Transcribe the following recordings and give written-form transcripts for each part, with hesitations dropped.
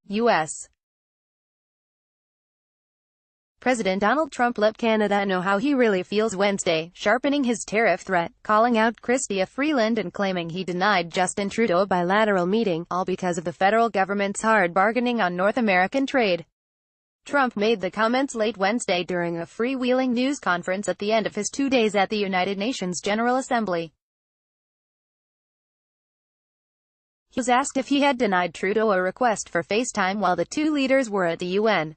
U.S. President Donald Trump let Canada know how he really feels Wednesday, sharpening his tariff threat, calling out Chrystia Freeland and claiming he denied Justin Trudeau a bilateral meeting, all because of the federal government's hard bargaining on North American trade. Trump made the comments late Wednesday during a freewheeling news conference at the end of his 2 days at the United Nations General Assembly. He was asked if he had denied Trudeau a request for FaceTime while the two leaders were at the UN.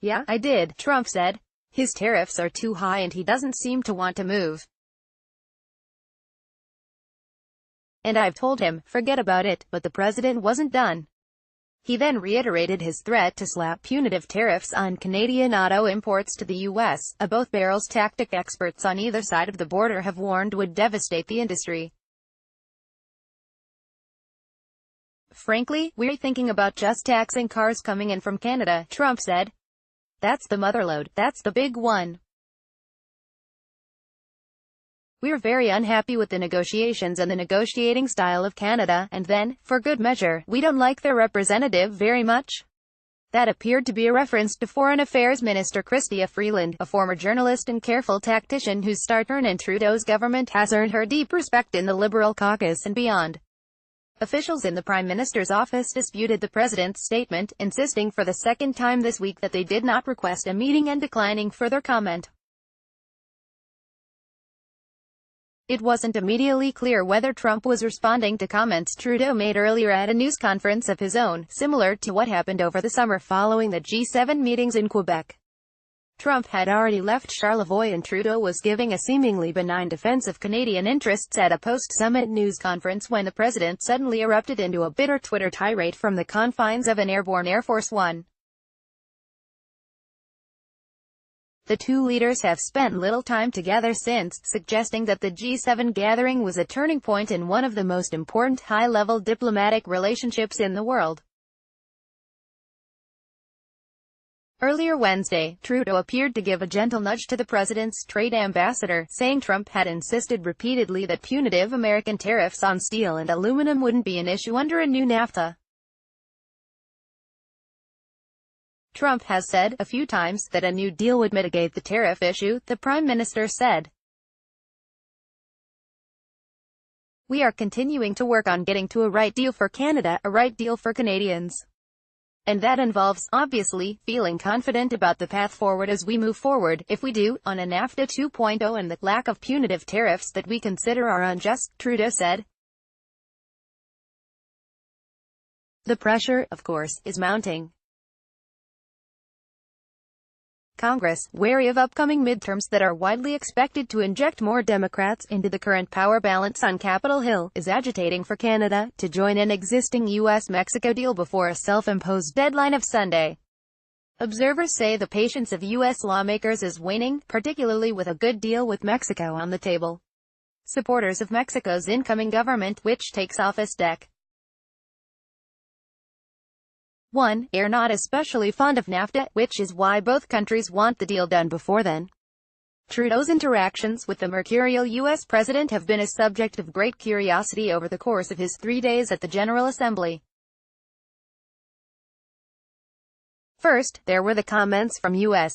"Yeah, I did," Trump said. "His tariffs are too high and he doesn't seem to want to move. And I've told him, forget about it," but the president wasn't done. He then reiterated his threat to slap punitive tariffs on Canadian auto imports to the U.S., a both barrels tactic experts on either side of the border have warned would devastate the industry. "Frankly, we're thinking about just taxing cars coming in from Canada," Trump said. "That's the motherlode, that's the big one. We're very unhappy with the negotiations and the negotiating style of Canada, and then, for good measure, we don't like their representative very much." That appeared to be a reference to Foreign Affairs Minister Chrystia Freeland, a former journalist and careful tactician whose star turn in Trudeau's government has earned her deep respect in the Liberal caucus and beyond. Officials in the Prime Minister's office disputed the president's statement, insisting for the second time this week that they did not request a meeting and declining further comment. It wasn't immediately clear whether Trump was responding to comments Trudeau made earlier at a news conference of his own, similar to what happened over the summer following the G7 meetings in Quebec. Trump had already left Charlevoix and Trudeau was giving a seemingly benign defense of Canadian interests at a post-summit news conference when the president suddenly erupted into a bitter Twitter tirade from the confines of an airborne Air Force One. The two leaders have spent little time together since, suggesting that the G7 gathering was a turning point in one of the most important high-level diplomatic relationships in the world. Earlier Wednesday, Trudeau appeared to give a gentle nudge to the president's trade ambassador, saying Trump had insisted repeatedly that punitive American tariffs on steel and aluminum wouldn't be an issue under a new NAFTA. Trump has said, a few times, that a new deal would mitigate the tariff issue, the Prime Minister said. "We are continuing to work on getting to a right deal for Canada, a right deal for Canadians. And that involves, obviously, feeling confident about the path forward as we move forward, if we do, on a NAFTA 2.0 and the lack of punitive tariffs that we consider are unjust," Trudeau said. The pressure, of course, is mounting. Congress, wary of upcoming midterms that are widely expected to inject more Democrats into the current power balance on Capitol Hill, is agitating for Canada to join an existing U.S.-Mexico deal before a self-imposed deadline of Sunday. Observers say the patience of U.S. lawmakers is waning, particularly with a good deal with Mexico on the table. Supporters of Mexico's incoming government, which takes office Dec. 1, are not especially fond of NAFTA, which is why both countries want the deal done before then. Trudeau's interactions with the mercurial U.S. president have been a subject of great curiosity over the course of his 3 days at the General Assembly. First, there were the comments from U.S.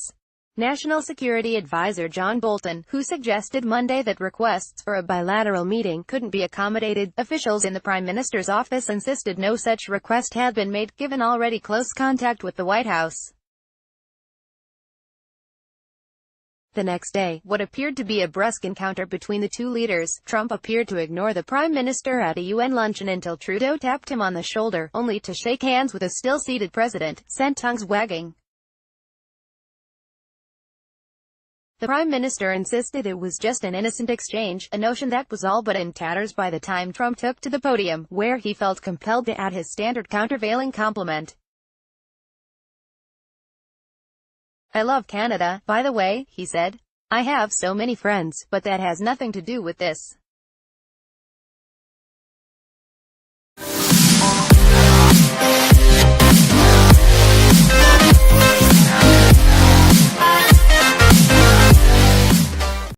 National Security Advisor John Bolton, who suggested Monday that requests for a bilateral meeting couldn't be accommodated. Officials in the Prime Minister's office insisted no such request had been made, given already close contact with the White House. The next day, what appeared to be a brusque encounter between the two leaders, Trump appeared to ignore the Prime Minister at a UN luncheon until Trudeau tapped him on the shoulder, only to shake hands with a still-seated president, sent tongues wagging. The Prime Minister insisted it was just an innocent exchange, a notion that was all but in tatters by the time Trump took to the podium, where he felt compelled to add his standard countervailing compliment. "I love Canada, by the way," he said. "I have so many friends, but that has nothing to do with this."